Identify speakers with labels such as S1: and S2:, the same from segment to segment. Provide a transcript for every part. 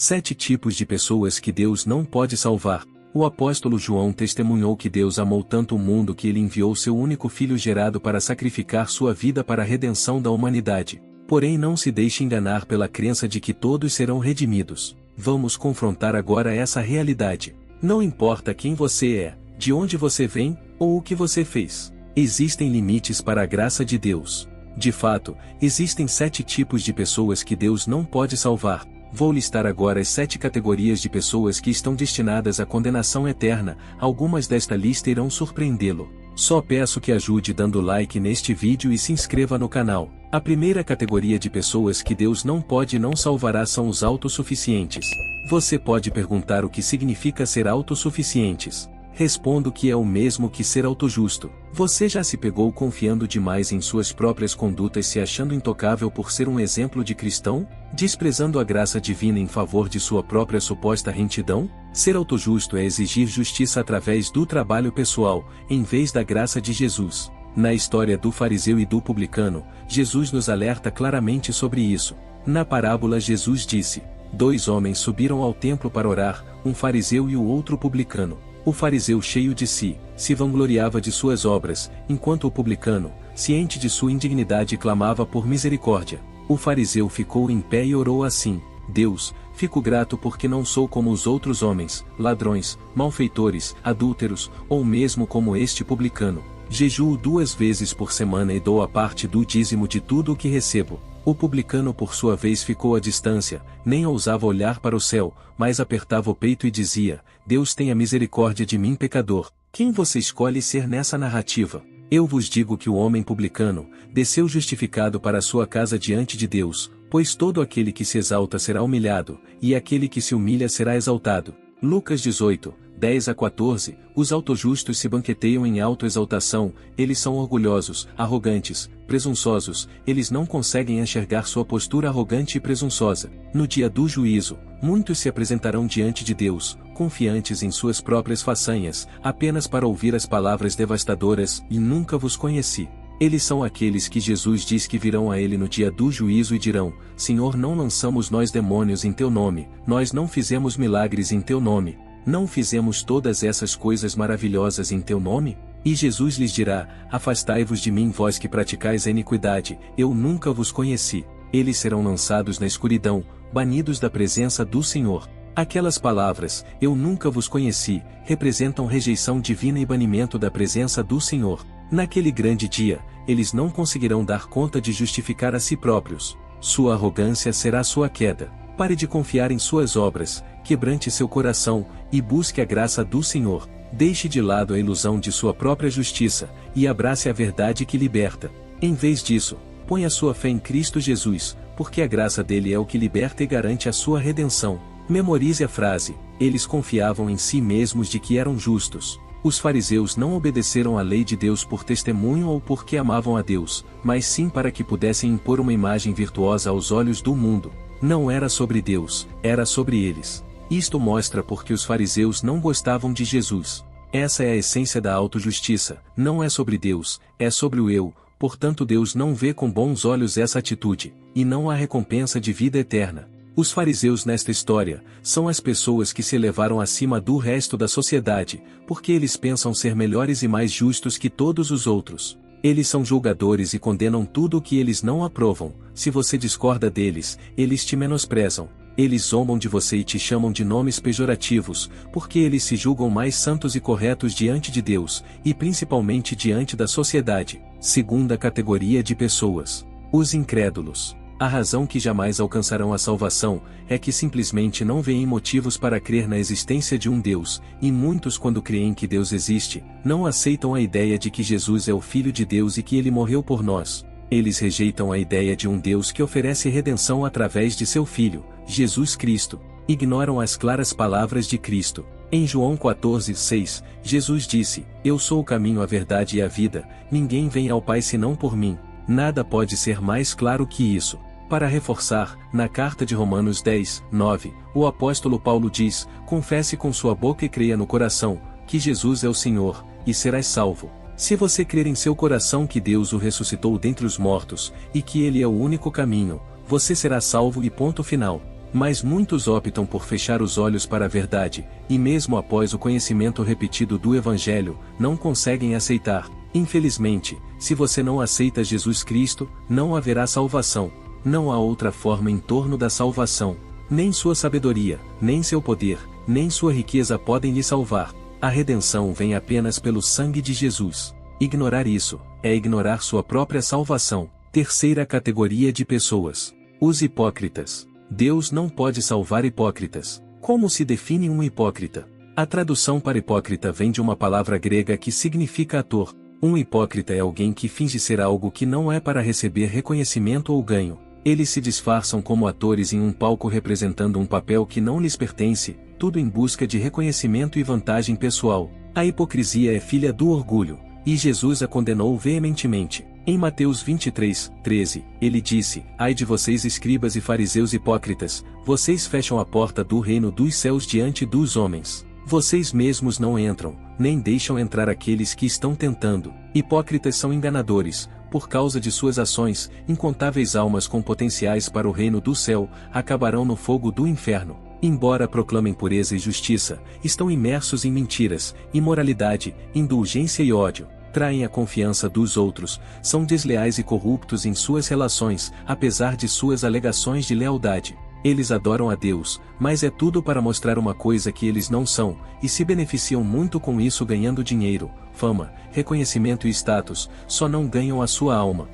S1: 7 tipos de pessoas que Deus não pode salvar. O apóstolo João testemunhou que Deus amou tanto o mundo que ele enviou seu único filho gerado para sacrificar sua vida para a redenção da humanidade. Porém, não se deixe enganar pela crença de que todos serão redimidos. Vamos confrontar agora essa realidade. Não importa quem você é, de onde você vem, ou o que você fez. Existem limites para a graça de Deus. De fato, existem 7 tipos de pessoas que Deus não pode salvar. Vou listar agora as 7 categorias de pessoas que estão destinadas à condenação eterna. Algumas desta lista irão surpreendê-lo. Só peço que ajude dando like neste vídeo e se inscreva no canal. A primeira categoria de pessoas que Deus não pode e não salvará são os autossuficientes. Você pode perguntar o que significa ser autossuficientes. Respondo que é o mesmo que ser autojusto. Você já se pegou confiando demais em suas próprias condutas, se achando intocável por ser um exemplo de cristão? Desprezando a graça divina em favor de sua própria suposta retidão? Ser autojusto é exigir justiça através do trabalho pessoal, em vez da graça de Jesus. Na história do fariseu e do publicano, Jesus nos alerta claramente sobre isso. Na parábola, Jesus disse: 2 homens subiram ao templo para orar, um fariseu e o outro publicano. O fariseu, cheio de si, se vangloriava de suas obras, enquanto o publicano, ciente de sua indignidade, clamava por misericórdia. O fariseu ficou em pé e orou assim: Deus, fico grato porque não sou como os outros homens, ladrões, malfeitores, adúlteros, ou mesmo como este publicano. Jejuo 2 vezes por semana e dou a parte do dízimo de tudo o que recebo. O publicano, por sua vez, ficou à distância, nem ousava olhar para o céu, mas apertava o peito e dizia: Deus tenha misericórdia de mim, pecador. Quem você escolhe ser nessa narrativa? Eu vos digo que o homem publicano desceu justificado para a sua casa diante de Deus, pois todo aquele que se exalta será humilhado, e aquele que se humilha será exaltado. Lucas 18, 10-14, os autojustos se banqueteiam em autoexaltação, eles são orgulhosos, arrogantes, presunçosos, eles não conseguem enxergar sua postura arrogante e presunçosa. No dia do juízo, muitos se apresentarão diante de Deus, confiantes em suas próprias façanhas, apenas para ouvir as palavras devastadoras: e nunca vos conheci. Eles são aqueles que Jesus diz que virão a ele no dia do juízo e dirão: Senhor, não lançamos nós demônios em teu nome, nós não fizemos milagres em teu nome, não fizemos todas essas coisas maravilhosas em teu nome? E Jesus lhes dirá: Afastai-vos de mim, vós que praticais a iniquidade, eu nunca vos conheci. Eles serão lançados na escuridão, banidos da presença do Senhor. Aquelas palavras, eu nunca vos conheci, representam rejeição divina e banimento da presença do Senhor. Naquele grande dia, eles não conseguirão dar conta de justificar a si próprios. Sua arrogância será sua queda. Pare de confiar em suas obras, quebrante seu coração, e busque a graça do Senhor. Deixe de lado a ilusão de sua própria justiça, e abrace a verdade que liberta. Em vez disso, ponha sua fé em Cristo Jesus, porque a graça dele é o que liberta e garante a sua redenção. Memorize a frase: eles confiavam em si mesmos de que eram justos. Os fariseus não obedeceram à lei de Deus por testemunho ou porque amavam a Deus, mas sim para que pudessem impor uma imagem virtuosa aos olhos do mundo. Não era sobre Deus, era sobre eles. Isto mostra porque os fariseus não gostavam de Jesus. Essa é a essência da autojustiça, não é sobre Deus, é sobre o eu, portanto Deus não vê com bons olhos essa atitude, e não há recompensa de vida eterna. Os fariseus nesta história são as pessoas que se elevaram acima do resto da sociedade, porque eles pensam ser melhores e mais justos que todos os outros. Eles são julgadores e condenam tudo o que eles não aprovam. Se você discorda deles, eles te menosprezam. Eles zombam de você e te chamam de nomes pejorativos, porque eles se julgam mais santos e corretos diante de Deus, e principalmente diante da sociedade. Segunda categoria de pessoas: os incrédulos. A razão que jamais alcançarão a salvação é que simplesmente não veem motivos para crer na existência de um Deus, e muitos, quando creem que Deus existe, não aceitam a ideia de que Jesus é o Filho de Deus e que ele morreu por nós. Eles rejeitam a ideia de um Deus que oferece redenção através de seu Filho, Jesus Cristo. Ignoram as claras palavras de Cristo. Em João 14:6, Jesus disse: Eu sou o caminho, a verdade e a vida, ninguém vem ao Pai senão por mim. Nada pode ser mais claro que isso. Para reforçar, na carta de Romanos 10:9, o apóstolo Paulo diz: Confesse com sua boca e creia no coração, que Jesus é o Senhor, e serás salvo. Se você crer em seu coração que Deus o ressuscitou dentre os mortos, e que ele é o único caminho, você será salvo e ponto final. Mas muitos optam por fechar os olhos para a verdade, e mesmo após o conhecimento repetido do Evangelho, não conseguem aceitar. Infelizmente, se você não aceita Jesus Cristo, não haverá salvação. Não há outra forma em torno da salvação. Nem sua sabedoria, nem seu poder, nem sua riqueza podem lhe salvar. A redenção vem apenas pelo sangue de Jesus. Ignorar isso é ignorar sua própria salvação. Terceira categoria de pessoas: os hipócritas. Deus não pode salvar hipócritas. Como se define um hipócrita? A tradução para hipócrita vem de uma palavra grega que significa ator. Um hipócrita é alguém que finge ser algo que não é para receber reconhecimento ou ganho. Eles se disfarçam como atores em um palco representando um papel que não lhes pertence, tudo em busca de reconhecimento e vantagem pessoal. A hipocrisia é filha do orgulho, e Jesus a condenou veementemente. Em Mateus 23:13, ele disse: Ai de vocês, escribas e fariseus hipócritas, vocês fecham a porta do reino dos céus diante dos homens. Vocês mesmos não entram, nem deixam entrar aqueles que estão tentando. Hipócritas são enganadores. Por causa de suas ações, incontáveis almas com potenciais para o reino do céu acabarão no fogo do inferno. Embora proclamem pureza e justiça, estão imersos em mentiras, imoralidade, indulgência e ódio. Traem a confiança dos outros, são desleais e corruptos em suas relações, apesar de suas alegações de lealdade. Eles adoram a Deus, mas é tudo para mostrar uma coisa que eles não são, e se beneficiam muito com isso ganhando dinheiro, fama, reconhecimento e status, só não ganham a sua alma.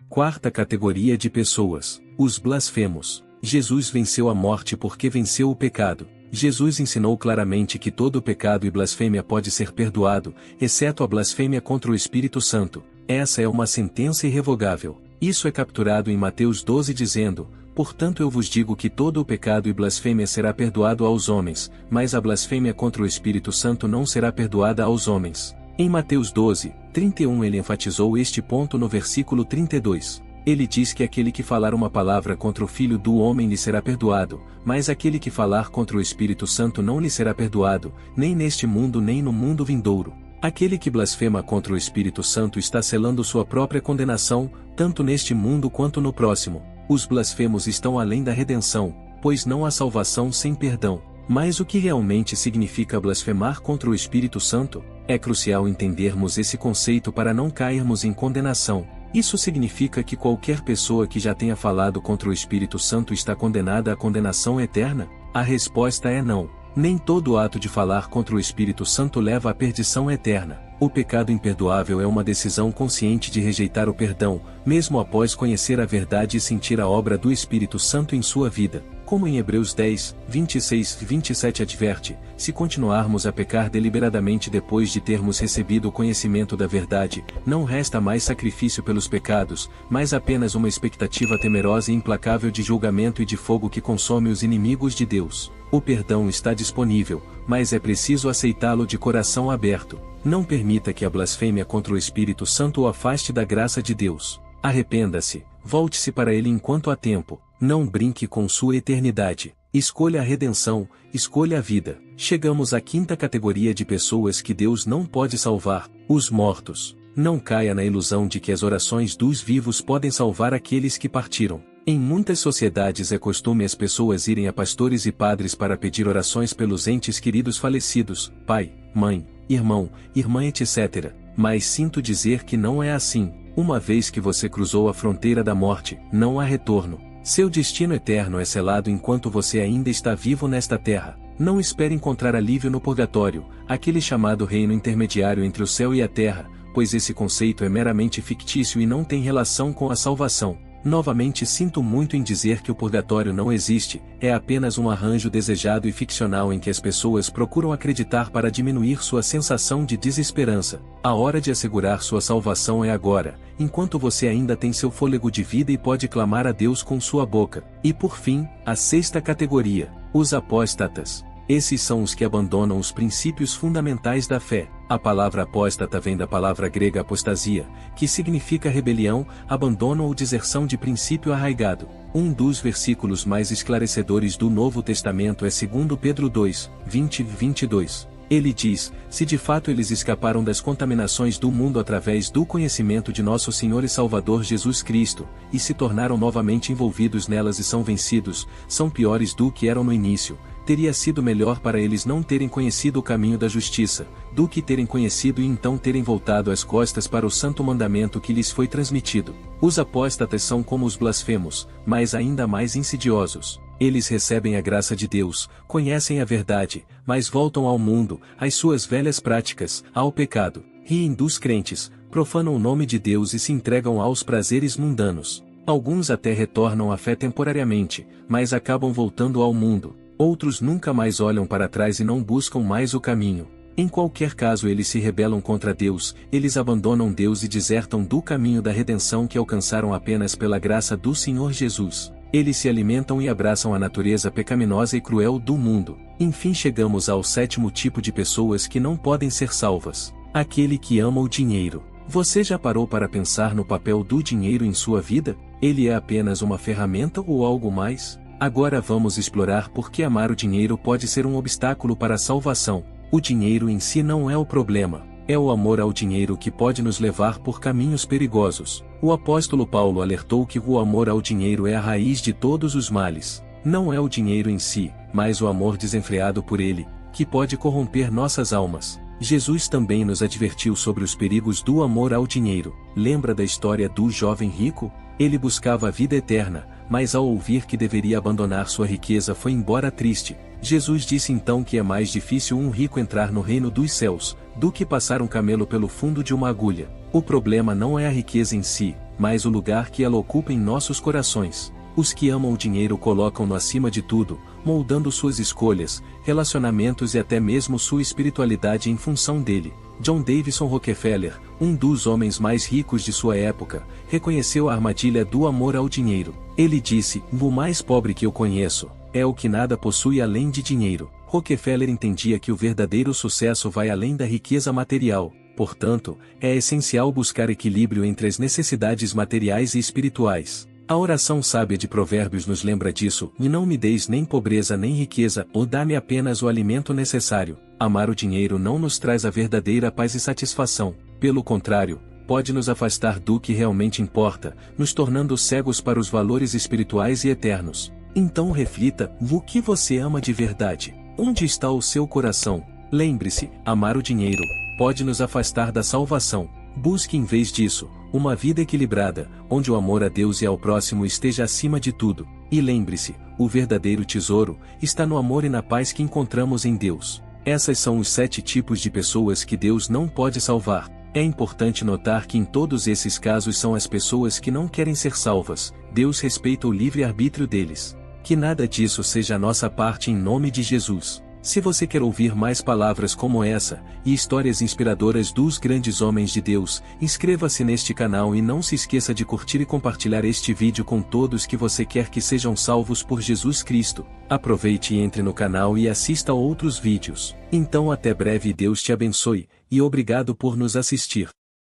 S1: Quarta categoria de pessoas: os blasfemos. Jesus venceu a morte porque venceu o pecado. Jesus ensinou claramente que todo pecado e blasfêmia pode ser perdoado, exceto a blasfêmia contra o Espírito Santo. Essa é uma sentença irrevogável. Isso é capturado em Mateus 12 dizendo: Portanto eu vos digo que todo o pecado e blasfêmia será perdoado aos homens, mas a blasfêmia contra o Espírito Santo não será perdoada aos homens. Em Mateus 12:31 ele enfatizou este ponto no versículo 32. Ele diz que aquele que falar uma palavra contra o Filho do Homem lhe será perdoado, mas aquele que falar contra o Espírito Santo não lhe será perdoado, nem neste mundo nem no mundo vindouro. Aquele que blasfema contra o Espírito Santo está selando sua própria condenação, tanto neste mundo quanto no próximo. Os blasfemos estão além da redenção, pois não há salvação sem perdão. Mas o que realmente significa blasfemar contra o Espírito Santo? É crucial entendermos esse conceito para não cairmos em condenação. Isso significa que qualquer pessoa que já tenha falado contra o Espírito Santo está condenada à condenação eterna? A resposta é não. Nem todo ato de falar contra o Espírito Santo leva à perdição eterna. O pecado imperdoável é uma decisão consciente de rejeitar o perdão, mesmo após conhecer a verdade e sentir a obra do Espírito Santo em sua vida. Como em Hebreus 10:26-27 adverte, se continuarmos a pecar deliberadamente depois de termos recebido o conhecimento da verdade, não resta mais sacrifício pelos pecados, mas apenas uma expectativa temerosa e implacável de julgamento e de fogo que consome os inimigos de Deus. O perdão está disponível, mas é preciso aceitá-lo de coração aberto. Não permita que a blasfêmia contra o Espírito Santo o afaste da graça de Deus. Arrependa-se, volte-se para ele enquanto há tempo, não brinque com sua eternidade. Escolha a redenção, escolha a vida. Chegamos à quinta categoria de pessoas que Deus não pode salvar: os mortos. Não caia na ilusão de que as orações dos vivos podem salvar aqueles que partiram. Em muitas sociedades é costume as pessoas irem a pastores e padres para pedir orações pelos entes queridos falecidos, pai, mãe, irmão, irmã etc. Mas sinto dizer que não é assim. Uma vez que você cruzou a fronteira da morte, não há retorno. Seu destino eterno é selado enquanto você ainda está vivo nesta terra. Não espere encontrar alívio no purgatório, aquele chamado reino intermediário entre o céu e a terra, pois esse conceito é meramente fictício e não tem relação com a salvação. Novamente sinto muito em dizer que o purgatório não existe, é apenas um arranjo desejado e ficcional em que as pessoas procuram acreditar para diminuir sua sensação de desesperança. A hora de assegurar sua salvação é agora, enquanto você ainda tem seu fôlego de vida e pode clamar a Deus com sua boca. E por fim, a sexta categoria: os apóstatas. Esses são os que abandonam os princípios fundamentais da fé. A palavra apóstata vem da palavra grega apostasia, que significa rebelião, abandono ou deserção de princípio arraigado. Um dos versículos mais esclarecedores do Novo Testamento é 2 Pedro 2:20-22. Ele diz: se de fato eles escaparam das contaminações do mundo através do conhecimento de nosso Senhor e Salvador Jesus Cristo, e se tornaram novamente envolvidos nelas e são vencidos, são piores do que eram no início. Teria sido melhor para eles não terem conhecido o caminho da justiça, do que terem conhecido e então terem voltado as costas para o santo mandamento que lhes foi transmitido. Os apóstatas são como os blasfemos, mas ainda mais insidiosos. Eles recebem a graça de Deus, conhecem a verdade, mas voltam ao mundo, às suas velhas práticas, ao pecado, riem dos crentes, profanam o nome de Deus e se entregam aos prazeres mundanos. Alguns até retornam à fé temporariamente, mas acabam voltando ao mundo. Outros nunca mais olham para trás e não buscam mais o caminho. Em qualquer caso eles se rebelam contra Deus, eles abandonam Deus e desertam do caminho da redenção que alcançaram apenas pela graça do Senhor Jesus. Eles se alimentam e abraçam a natureza pecaminosa e cruel do mundo. Enfim chegamos ao sétimo tipo de pessoas que não podem ser salvas: aquele que ama o dinheiro. Você já parou para pensar no papel do dinheiro em sua vida? Ele é apenas uma ferramenta ou algo mais? Agora vamos explorar por que amar o dinheiro pode ser um obstáculo para a salvação. O dinheiro em si não é o problema, é o amor ao dinheiro que pode nos levar por caminhos perigosos. O apóstolo Paulo alertou que o amor ao dinheiro é a raiz de todos os males. Não é o dinheiro em si, mas o amor desenfreado por ele, que pode corromper nossas almas. Jesus também nos advertiu sobre os perigos do amor ao dinheiro. Lembra da história do jovem rico? Ele buscava a vida eterna, mas ao ouvir que deveria abandonar sua riqueza foi embora triste. Jesus disse então que é mais difícil um rico entrar no reino dos céus, do que passar um camelo pelo fundo de uma agulha. O problema não é a riqueza em si, mas o lugar que ela ocupa em nossos corações. Os que amam o dinheiro colocam-no acima de tudo, moldando suas escolhas, relacionamentos e até mesmo sua espiritualidade em função dele. John Davison Rockefeller, um dos homens mais ricos de sua época, reconheceu a armadilha do amor ao dinheiro. Ele disse: "O mais pobre que eu conheço é o que nada possui além de dinheiro." Rockefeller entendia que o verdadeiro sucesso vai além da riqueza material. Portanto, é essencial buscar equilíbrio entre as necessidades materiais e espirituais. A oração sábia de Provérbios nos lembra disso: "E não me deis nem pobreza nem riqueza, ou dá-me apenas o alimento necessário." Amar o dinheiro não nos traz a verdadeira paz e satisfação. Pelo contrário, pode nos afastar do que realmente importa, nos tornando cegos para os valores espirituais e eternos. Então reflita: o que você ama de verdade? Onde está o seu coração? Lembre-se, amar o dinheiro pode nos afastar da salvação. Busque em vez disso uma vida equilibrada, onde o amor a Deus e ao próximo esteja acima de tudo. E lembre-se, o verdadeiro tesouro está no amor e na paz que encontramos em Deus. Essas são os 7 tipos de pessoas que Deus não pode salvar. É importante notar que em todos esses casos são as pessoas que não querem ser salvas. Deus respeita o livre-arbítrio deles. Que nada disso seja a nossa parte em nome de Jesus. Se você quer ouvir mais palavras como essa, e histórias inspiradoras dos grandes homens de Deus, inscreva-se neste canal e não se esqueça de curtir e compartilhar este vídeo com todos que você quer que sejam salvos por Jesus Cristo. Aproveite e entre no canal e assista a outros vídeos. Então até breve e Deus te abençoe, e obrigado por nos assistir.